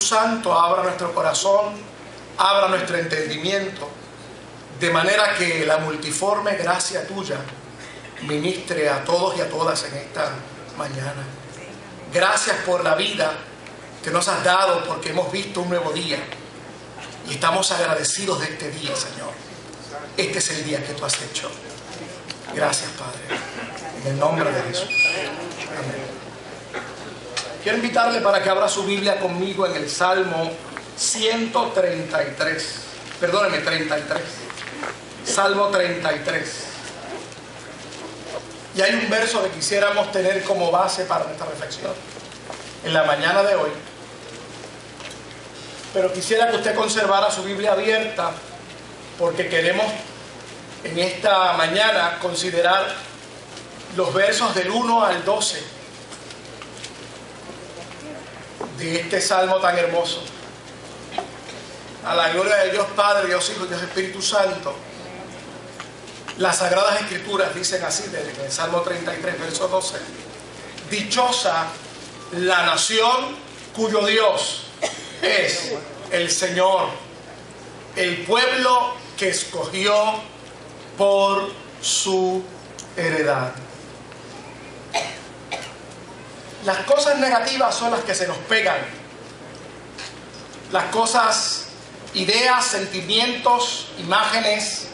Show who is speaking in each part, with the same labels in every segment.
Speaker 1: Santo abra nuestro corazón, abra nuestro entendimiento, de manera que la multiforme gracia tuya ministre a todos y a todas en esta mañana. Gracias por la vida que nos has dado, porque hemos visto un nuevo día y estamos agradecidos de este día, Señor. Este es el día que tú has hecho. Gracias, Padre, en el nombre de Jesús. Amén. Quiero invitarle para que abra su Biblia conmigo en el Salmo 133. Perdóneme, 33. Salmo 33. Y hay un verso que quisiéramos tener como base para nuestra reflexión en la mañana de hoy. Pero quisiera que usted conservara su Biblia abierta, porque queremos en esta mañana considerar los versos del 1 al 12 de este salmo tan hermoso. A la gloria de Dios Padre, Dios Hijo y Dios Espíritu Santo. Las Sagradas Escrituras dicen así, en el Salmo 33, verso 12: dichosa la nación cuyo Dios es el Señor, el pueblo que escogió por su heredad. Las cosas negativas son las que se nos pegan. Las cosas, ideas, sentimientos, imágenes,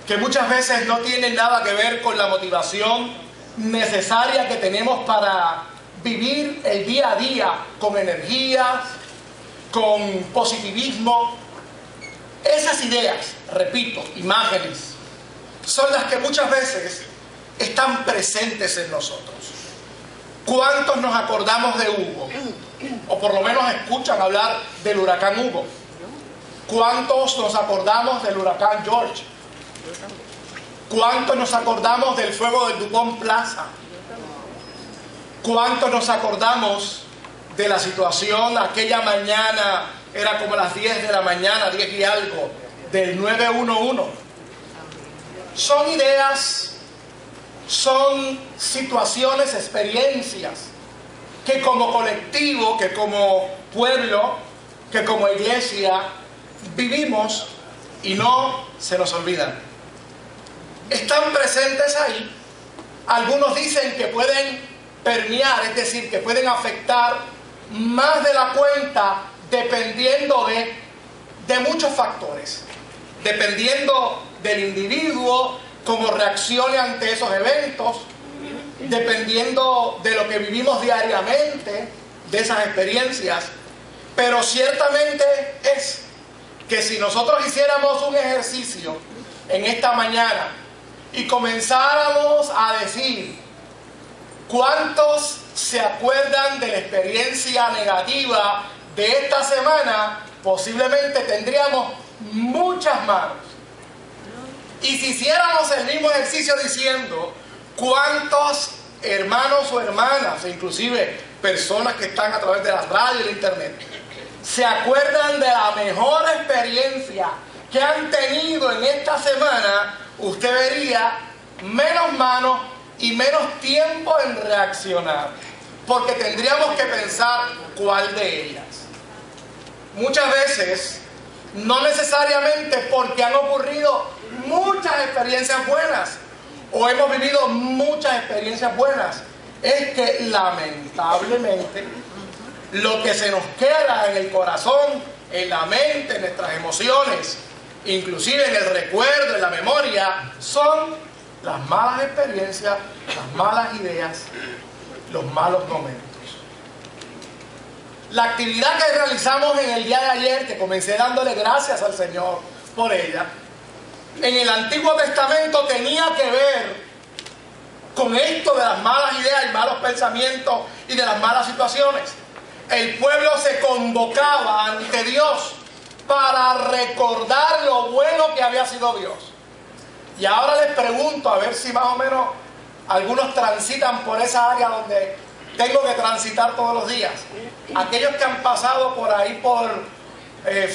Speaker 1: que muchas veces no tienen nada que ver con la motivación necesaria que tenemos para vivir el día a día con energía, con positivismo. Esas ideas, repito, imágenes, son las que muchas veces están presentes en nosotros. ¿Cuántos nos acordamos de Hugo? O por lo menos escuchan hablar del huracán Hugo. ¿Cuántos nos acordamos del huracán George? ¿Cuántos nos acordamos del fuego del Dupont Plaza? ¿Cuántos nos acordamos de la situación aquella mañana, era como las 10 de la mañana, 10 y algo, del 911? Son ideas, son situaciones, experiencias que como colectivo, que como pueblo, que como iglesia vivimos y no se nos olvidan. Están presentes ahí. Algunos dicen que pueden permear, es decir, que pueden afectar más de la cuenta dependiendo de muchos factores. Dependiendo del individuo, cómo reaccione ante esos eventos, dependiendo de lo que vivimos diariamente, de esas experiencias. Pero ciertamente es que si nosotros hiciéramos un ejercicio en esta mañana y comenzáramos a decir cuántos se acuerdan de la experiencia negativa de esta semana, posiblemente tendríamos muchas manos. Y si hiciéramos el mismo ejercicio diciendo cuántos hermanos o hermanas, e inclusive personas que están a través de la radio y el internet, se acuerdan de la mejor experiencia que han tenido en esta semana, usted vería menos manos y menos tiempo en reaccionar, porque tendríamos que pensar cuál de ellas. Muchas veces, no necesariamente porque han ocurrido muchas experiencias buenas o hemos vivido muchas experiencias buenas, es que lamentablemente lo que se nos queda en el corazón, en la mente, en nuestras emociones, inclusive en el recuerdo, en la memoria, son las malas experiencias, las malas ideas, los malos momentos. La actividad que realizamos en el día de ayer, que comencé dándole gracias al Señor por ella, en el Antiguo Testamento tenía que ver con esto de las malas ideas y malos pensamientos y de las malas situaciones. El pueblo se convocaba ante Dios para recordar lo bueno que había sido Dios. Y ahora les pregunto, a ver si más o menos algunos transitan por esa área donde tengo que transitar todos los días. Aquellos que han pasado por ahí,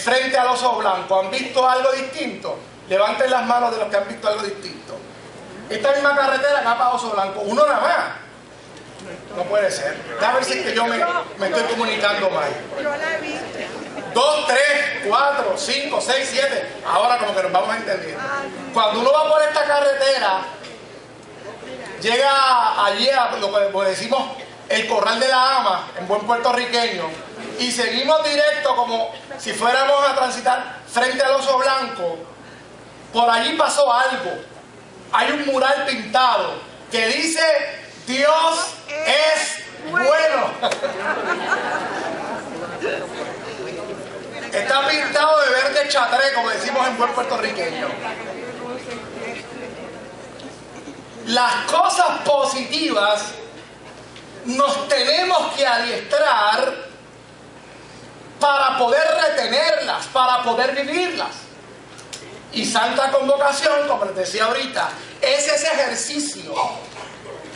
Speaker 1: frente al Oso Blanco, ¿han visto algo distinto? Levanten las manos de los que han visto algo distinto. Esta misma carretera acá para Oso Blanco, uno nada más. No puede ser. Déjame ver si es que yo me estoy comunicando mal.
Speaker 2: Yo la vi.
Speaker 1: 2, 3, 4, 5, 6, 7. Ahora como que nos vamos a entender. Cuando uno va por esta carretera, llega allí a lo que decimos el Corral de la Ama, en buen puertorriqueño, y seguimos directo como si fuéramos a transitar frente al Oso Blanco. Por allí pasó algo. Hay un mural pintado que dice: Dios es bueno. Está pintado de verde chatré, como decimos en buen puertorriqueño. Las cosas positivas nos tenemos que adiestrar para poder retenerlas, para poder vivirlas. Y Santa Convocación, como les decía ahorita, es ese ejercicio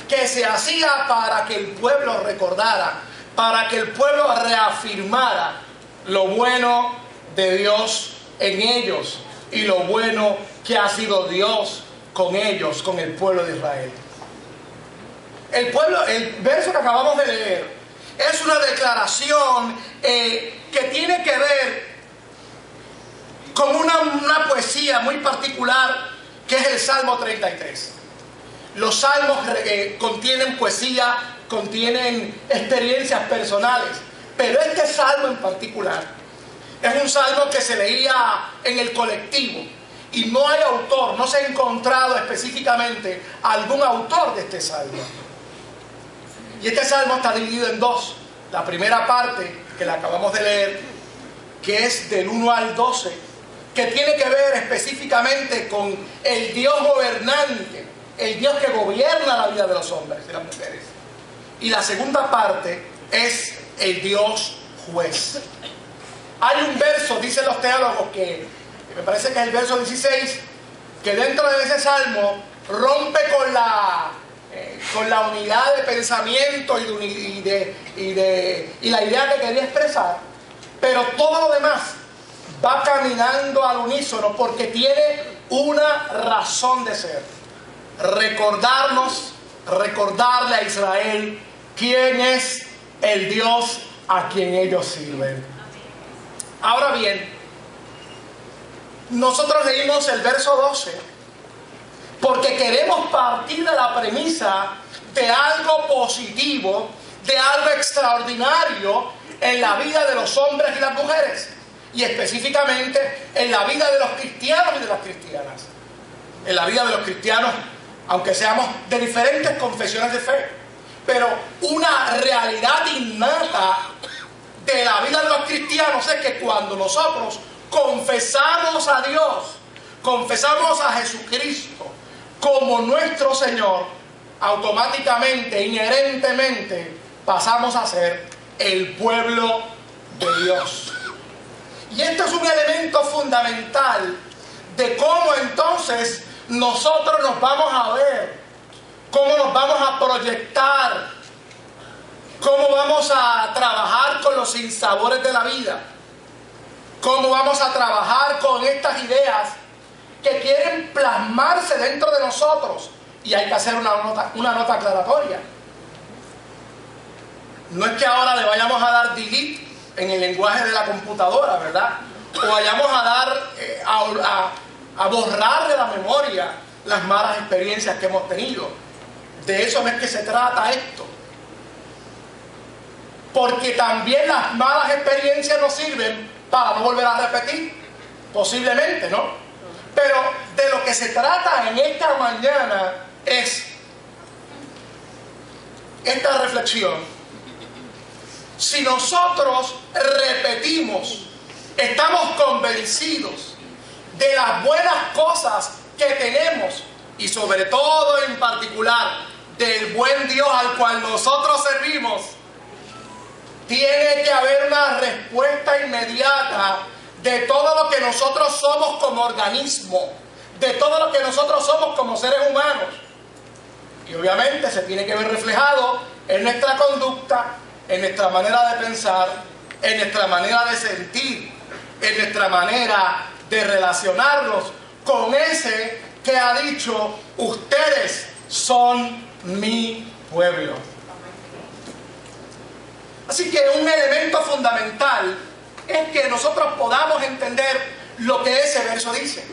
Speaker 1: que se hacía para que el pueblo recordara, para que el pueblo reafirmara lo bueno de Dios en ellos y lo bueno que ha sido Dios con ellos, con el pueblo de Israel. El verso que acabamos de leer es una declaración que tiene que ver con una poesía muy particular, que es el Salmo 33. Los salmos contienen poesía, contienen experiencias personales, pero este salmo en particular es un salmo que se leía en el colectivo y no hay autor, no se ha encontrado específicamente algún autor de este salmo. Y este salmo está dividido en dos. La primera parte, que la acabamos de leer, que es del 1 al 12, que tiene que ver específicamente con el Dios gobernante, el Dios que gobierna la vida de los hombres y las mujeres. Y la segunda parte es el Dios juez. Hay un verso, dicen los teólogos, que me parece que es el verso 16, que dentro de ese salmo rompe con la unidad de pensamiento y la idea que quería expresar, pero todo lo demás va caminando al unísono porque tiene una razón de ser: recordarle a Israel quién es el Dios a quien ellos sirven. Ahora bien, nosotros leímos el verso 12 porque queremos partir de la premisa de algo positivo, de algo extraordinario en la vida de los hombres y las mujeres, y específicamente en la vida de los cristianos y de las cristianas. En la vida de los cristianos, aunque seamos de diferentes confesiones de fe, pero una realidad innata de la vida de los cristianos es que cuando nosotros confesamos a Dios, confesamos a Jesucristo como nuestro Señor, automáticamente, inherentemente, pasamos a ser el pueblo de Dios. Y esto es un elemento fundamental de cómo entonces nosotros nos vamos a ver, cómo nos vamos a proyectar, cómo vamos a trabajar con los sinsabores de la vida, cómo vamos a trabajar con estas ideas que quieren plasmarse dentro de nosotros. Y hay que hacer una nota aclaratoria. No es que ahora le vayamos a dar delete en el lenguaje de la computadora, ¿verdad? O vayamos a dar a borrar de la memoria las malas experiencias que hemos tenido. De eso no es que se trata esto. Porque también las malas experiencias nos sirven para no volver a repetir, posiblemente, ¿no? Pero de lo que se trata en esta mañana es esta reflexión. Si nosotros repetimos, estamos convencidos de las buenas cosas que tenemos y sobre todo en particular del buen Dios al cual nosotros servimos, tiene que haber una respuesta inmediata de todo lo que nosotros somos como organismo, de todo lo que nosotros somos como seres humanos. Y obviamente se tiene que ver reflejado en nuestra conducta, en nuestra manera de pensar, en nuestra manera de sentir, en nuestra manera de relacionarnos con ese que ha dicho: ustedes son mi pueblo. Así que un elemento fundamental es que nosotros podamos entender lo que ese verso dice.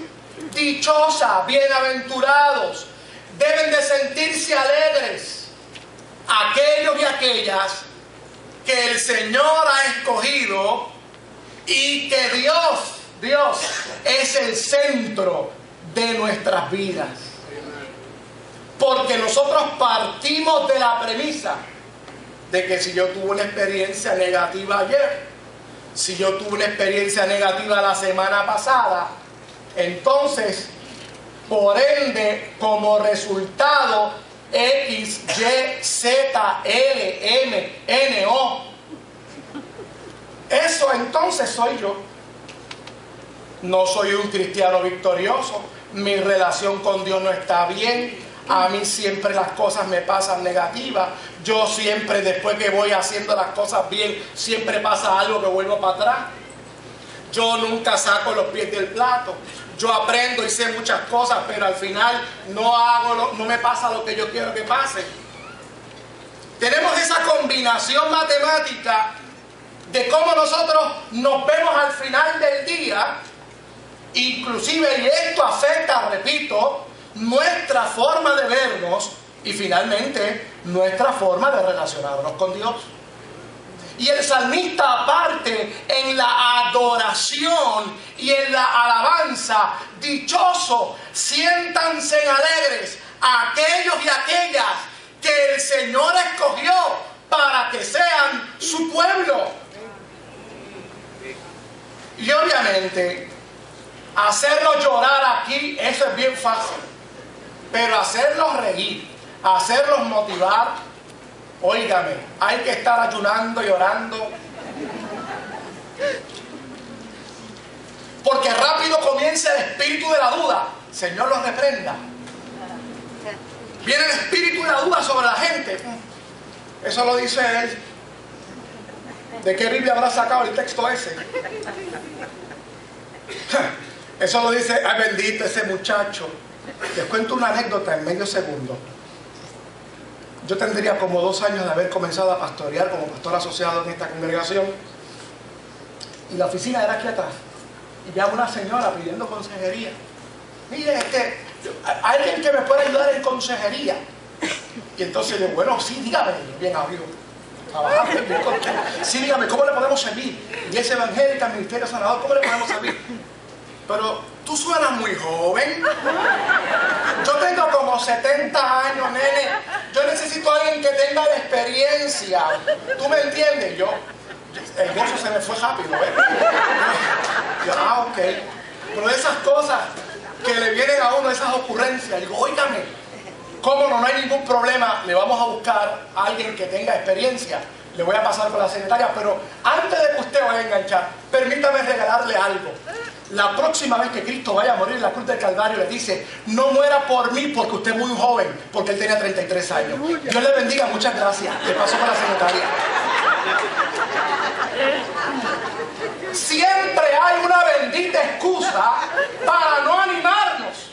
Speaker 1: Dichosa, bienaventurados, deben de sentirse alegres aquellos y aquellas que el Señor ha escogido y que Dios es el centro de nuestras vidas. Porque nosotros partimos de la premisa de que si yo tuve una experiencia negativa ayer, si yo tuve una experiencia negativa la semana pasada, entonces, por ende, como resultado, X, Y, Z, L, M, N, O. Eso entonces soy yo. No soy un cristiano victorioso. Mi relación con Dios no está bien. A mí siempre las cosas me pasan negativas. Yo siempre, después que voy haciendo las cosas bien, siempre pasa algo que vuelvo para atrás. Yo nunca saco los pies del plato. Yo aprendo y sé muchas cosas, pero al final no me pasa lo que yo quiero que pase. Tenemos esa combinación matemática de cómo nosotros nos vemos al final del día, inclusive, y esto afecta, repito, nuestra forma de vernos y finalmente nuestra forma de relacionarnos con Dios. Y el salmista, aparte, en la adoración y en la alabanza, dichoso, siéntanse alegres aquellos y aquellas que el Señor escogió para que sean su pueblo. Y obviamente, hacerlos llorar aquí, eso es bien fácil. Pero hacerlos reír, hacerlos motivar, óigame, hay que estar ayunando y orando. Porque rápido comienza el espíritu de la duda. Señor los reprenda. Viene el espíritu de la duda sobre la gente. Eso lo dice él. ¿De qué Biblia habrá sacado el texto ese? Eso lo dice, ay bendito ese muchacho. Les cuento una anécdota en medio segundo. Yo tendría como 2 años de haber comenzado a pastorear como pastor asociado en esta congregación. Y la oficina era aquí atrás. Y ya una señora pidiendo consejería. Mire, ¿hay alguien que me pueda ayudar en consejería? Y entonces yo, bueno, sí, dígame. Bien abrió. Sí, dígame, ¿cómo le podemos servir? Iglesia Evangélica, Ministerio Sanador, ¿cómo le podemos servir? Pero tú suenas muy joven. Yo tengo como 70 años, nene. Yo necesito a alguien que tenga la experiencia. ¿Tú me entiendes? El gozo se me fue rápido, ¿ves? Ok. Pero esas cosas que le vienen a uno, esas ocurrencias, digo, óigame, ¿cómo no hay ningún problema? Le vamos a buscar a alguien que tenga experiencia. Le voy a pasar con la secretaria, pero antes de que usted vaya a enganchar, permítame regalarle algo. La próxima vez que Cristo vaya a morir en la cruz del Calvario, le dice, no muera por mí porque usted es muy joven, porque él tenía 33 años. Dios le bendiga, muchas gracias. Le paso con la secretaria. Siempre hay una bendita excusa para no animarnos.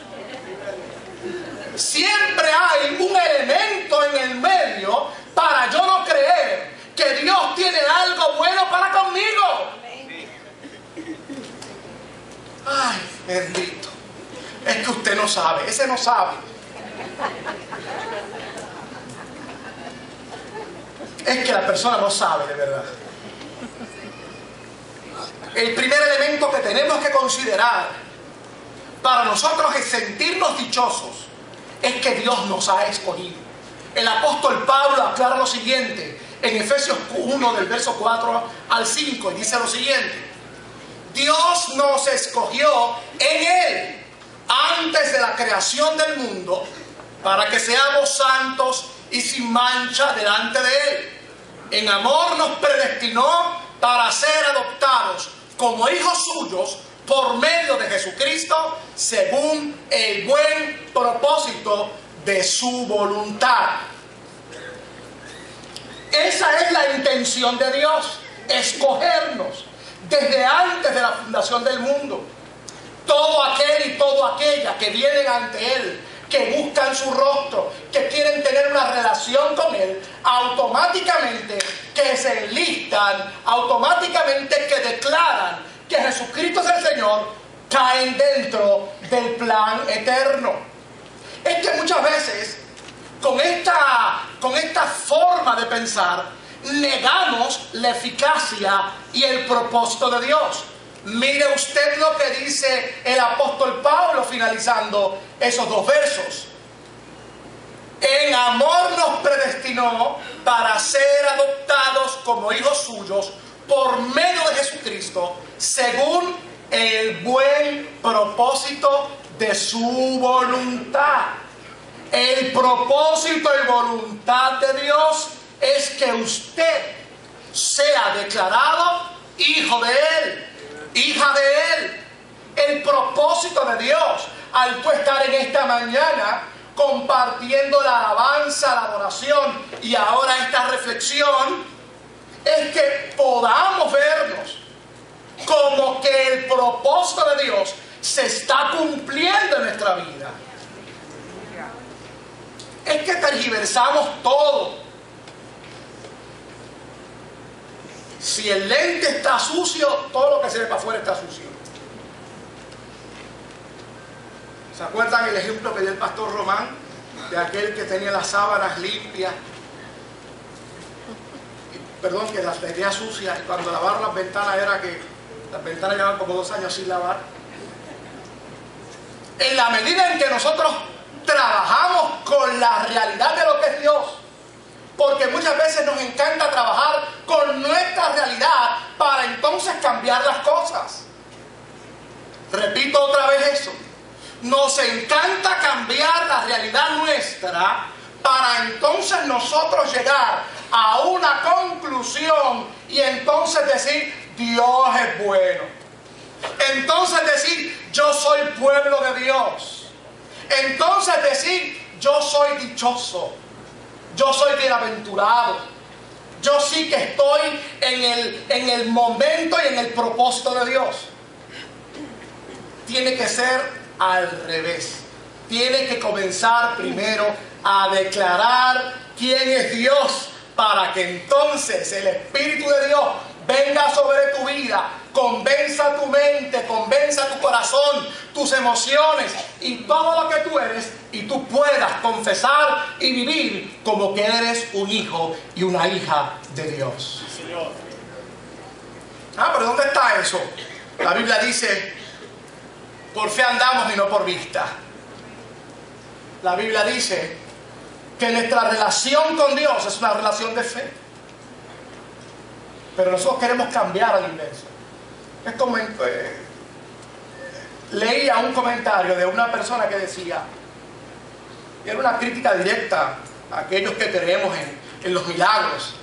Speaker 1: Siempre hay un elemento en el medio para yo no creer que Dios tiene algo bueno para conmigo. Ay, bendito. Es que usted no sabe, ese no sabe. Es que la persona no sabe de verdad. El primer elemento que tenemos que considerar para nosotros es sentirnos dichosos, es que Dios nos ha escogido. El apóstol Pablo aclara lo siguiente en Efesios 1 del verso 4 al 5 y dice lo siguiente: Dios nos escogió en Él antes de la creación del mundo para que seamos santos y sin mancha delante de Él. En amor nos predestinó para ser adoptados como hijos suyos por medio de Jesucristo, según el buen propósito de su voluntad. Esa es la intención de Dios, escogernos desde antes de la fundación del mundo. Todo aquel y toda aquella que vienen ante Él, que buscan su rostro, que quieren tener una relación con Él, automáticamente que se enlistan, automáticamente que declaran que Jesucristo es el Señor, caen dentro del plan eterno. Es que muchas veces con esta forma de pensar negamos la eficacia y el propósito de Dios. Mire usted lo que dice el apóstol Pablo finalizando esos 2 versos. En amor nos predestinó para ser adoptados como hijos suyos por medio de Jesucristo, según el buen propósito de su voluntad. El propósito y voluntad de Dios es que usted sea declarado hijo de Él, hija de Él. El propósito de Dios, al tú estar en esta mañana compartiendo la alabanza, la adoración y ahora esta reflexión, es que podamos vernos como que el propósito de Dios se está cumpliendo en nuestra vida. Es que tergiversamos todo. Si el lente está sucio, todo lo que se ve para afuera está sucio. ¿Se acuerdan el ejemplo que dio el pastor Román? De aquel que tenía las sábanas limpias, perdón, que las tenía sucias, y cuando lavaron las ventanas era que las ventanas llevaban como 2 años sin lavar. En la medida en que nosotros trabajamos con la realidad de lo que es Dios, porque muchas veces nos encanta trabajar con nuestra realidad para entonces cambiar las cosas. Repito otra vez eso. Nos encanta cambiar la realidad nuestra para entonces nosotros llegar a una conclusión y entonces decir, Dios es bueno. Entonces decir, yo soy pueblo de Dios. Entonces decir, yo soy dichoso. Yo soy bienaventurado. Yo sí que estoy en el momento y en el propósito de Dios. Tiene que ser al revés. Tiene que comenzar primero a declarar quién es Dios, para que entonces el Espíritu de Dios venga sobre tu vida, convenza tu mente, convenza tu corazón, tus emociones y todo lo que tú eres, y tú puedas confesar y vivir como que eres un hijo y una hija de Dios.
Speaker 2: Sí, Señor.
Speaker 1: Pero ¿dónde está eso? La Biblia dice, por fe andamos y no por vista. La Biblia dice que nuestra relación con Dios es una relación de fe. Pero nosotros queremos cambiar al inverso. Es como leía un comentario de una persona que decía, y era una crítica directa a aquellos que creemos en los milagros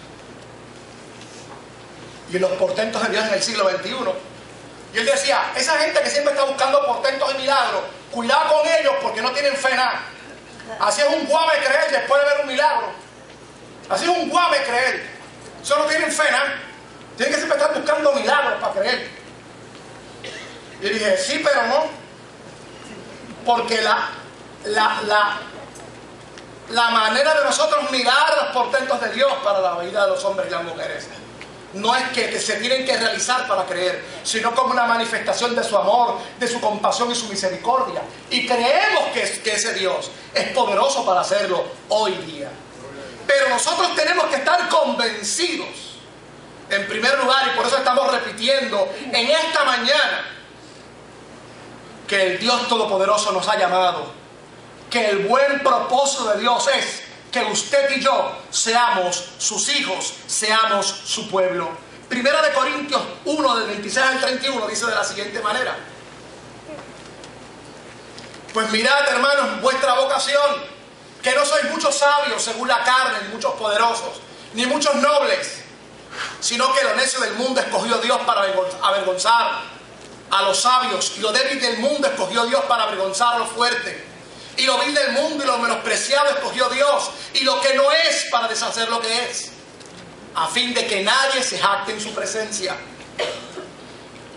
Speaker 1: y en los portentos de Dios en el siglo XXI. Y él decía, esa gente que siempre está buscando portentos y milagros, cuidado con ellos porque no tienen fe nada. Así es un guame creer después de ver un milagro. Así es un guame creer. Solo tienen fe nada. Tienen que siempre estar buscando milagros para creer. Y dije, sí, pero no. Porque la manera de nosotros mirar los portentos de Dios para la vida de los hombres y las mujeres no es que se tienen que realizar para creer, sino como una manifestación de su amor, de su compasión y su misericordia. Y creemos que ese Dios es poderoso para hacerlo hoy día. Pero nosotros tenemos que estar convencidos, en primer lugar, y por eso estamos repitiendo en esta mañana, que el Dios Todopoderoso nos ha llamado, que el buen propósito de Dios es que usted y yo seamos sus hijos, seamos su pueblo. Primera de Corintios 1, del 26 al 31, dice de la siguiente manera: pues mirad, hermanos, vuestra vocación, que no sois muchos sabios según la carne, ni muchos poderosos, ni muchos nobles, sino que lo necio del mundo escogió Dios para avergonzar a los sabios, y lo débil del mundo escogió Dios para avergonzar a los fuertes. Y lo vil del mundo y lo menospreciado escogió Dios, y lo que no es para deshacer lo que es, a fin de que nadie se jacte en su presencia.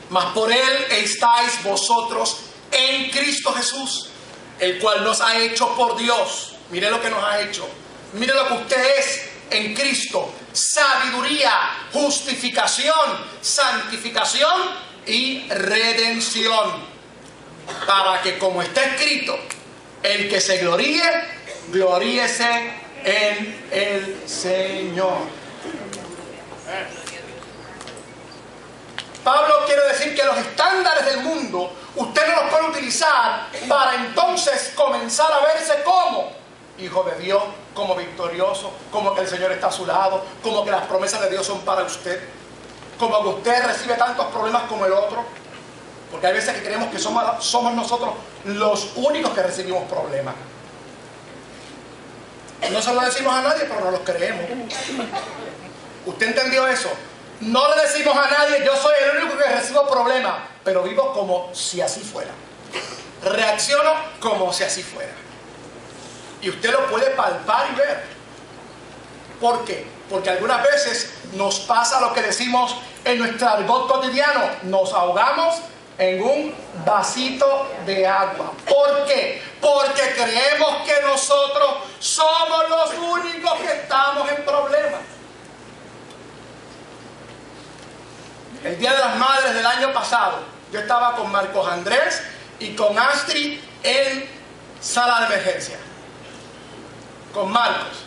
Speaker 1: Mas por Él estáis vosotros en Cristo Jesús, el cual nos ha hecho por Dios. Mire lo que nos ha hecho. Mire lo que usted es en Cristo. Sabiduría, justificación, santificación y redención. Para que, como está escrito, el que se gloríe, gloríese en el Señor. Pablo quiere decir que los estándares del mundo usted no los puede utilizar para entonces comenzar a verse como hijo de Dios, como victorioso, como que el Señor está a su lado, como que las promesas de Dios son para usted, como que usted recibe tantos problemas como el otro. Porque hay veces que creemos que somos nosotros los únicos que recibimos problemas. No se lo decimos a nadie, pero no los creemos. ¿Usted entendió eso? No le decimos a nadie, yo soy el único que recibo problemas, pero vivo como si así fuera. Reacciono como si así fuera. Y usted lo puede palpar y ver. ¿Por qué? Porque algunas veces nos pasa lo que decimos en nuestro argot cotidiano. Nos ahogamos en un vasito de agua. ¿Por qué? Porque creemos que nosotros somos los únicos que estamos en problemas. El Día de las Madres del año pasado, yo estaba con Marcos Andrés y con Astrid en sala de emergencia. Con Marcos,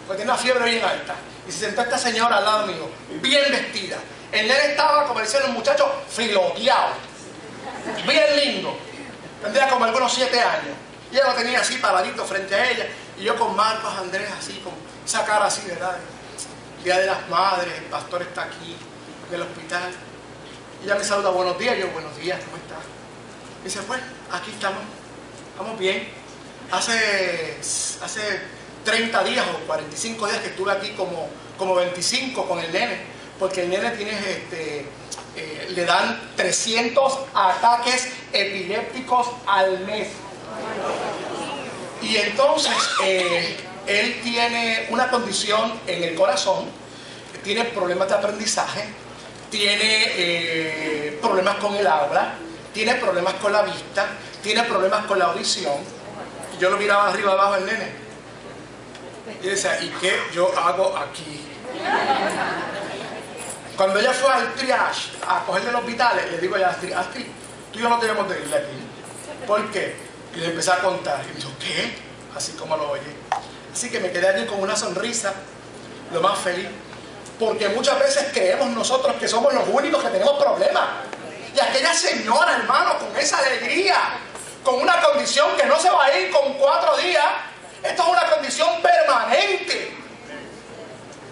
Speaker 1: porque tiene una fiebre bien alta. Y se sentó esta señora al lado mío, bien vestida. El nene estaba, como dicen los muchachos, filoteado. Bien lindo. Tendría como algunos 7 años. Y ella lo tenía así paradito frente a ella. Y yo con Marcos Andrés así, con esa cara así, ¿verdad? Día de las Madres, el pastor está aquí, del hospital. Y ella me saluda, buenos días. Yo, buenos días, ¿cómo estás? Y dice, pues, aquí estamos. Estamos bien. Hace 30 días o 45 días que estuve aquí como 25 con el nene. Porque el nene tiene le dan 300 ataques epilépticos al mes. Y entonces él tiene una condición en el corazón, tiene problemas de aprendizaje, tiene problemas con el habla, tiene problemas con la vista, tiene problemas con la audición. Y yo lo miraba arriba abajo al nene y decía, ¿y qué yo hago aquí? Cuando ella fue al triage a cogerle los vitales, le digo a Astrid, tú y yo no tenemos de irle aquí. ¿Por qué? Y le empecé a contar. Y me dijo, ¿qué? Así como lo oye. Así que me quedé allí con una sonrisa, lo más feliz. Porque muchas veces creemos nosotros que somos los únicos que tenemos problemas. Y aquella señora, hermano, con esa alegría, con una condición que no se va a ir con 4 días, esto es una condición permanente.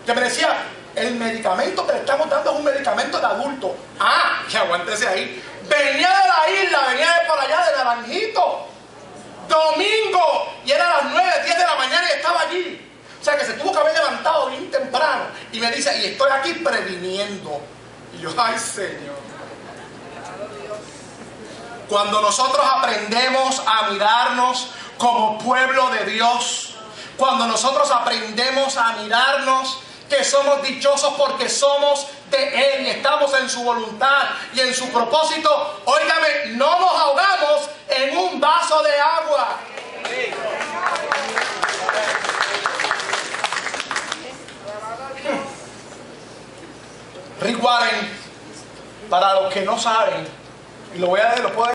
Speaker 1: Que me decía, el medicamento que le estamos dando es un medicamento de adulto. Ah, y aguántese ahí. Venía de la isla, venía de por allá, de Naranjito. Domingo, y era las 9, 10 de la mañana y estaba allí. O sea que se tuvo que haber levantado bien temprano. Y me dice, y estoy aquí previniendo. Y yo, ay Señor. Cuando nosotros aprendemos a mirarnos como pueblo de Dios, cuando nosotros aprendemos a mirarnos que somos dichosos porque somos de Él y estamos en su voluntad y en su propósito, óigame, no nos ahogamos en un vaso de agua. Rick Warren, para los que no saben, y lo puedo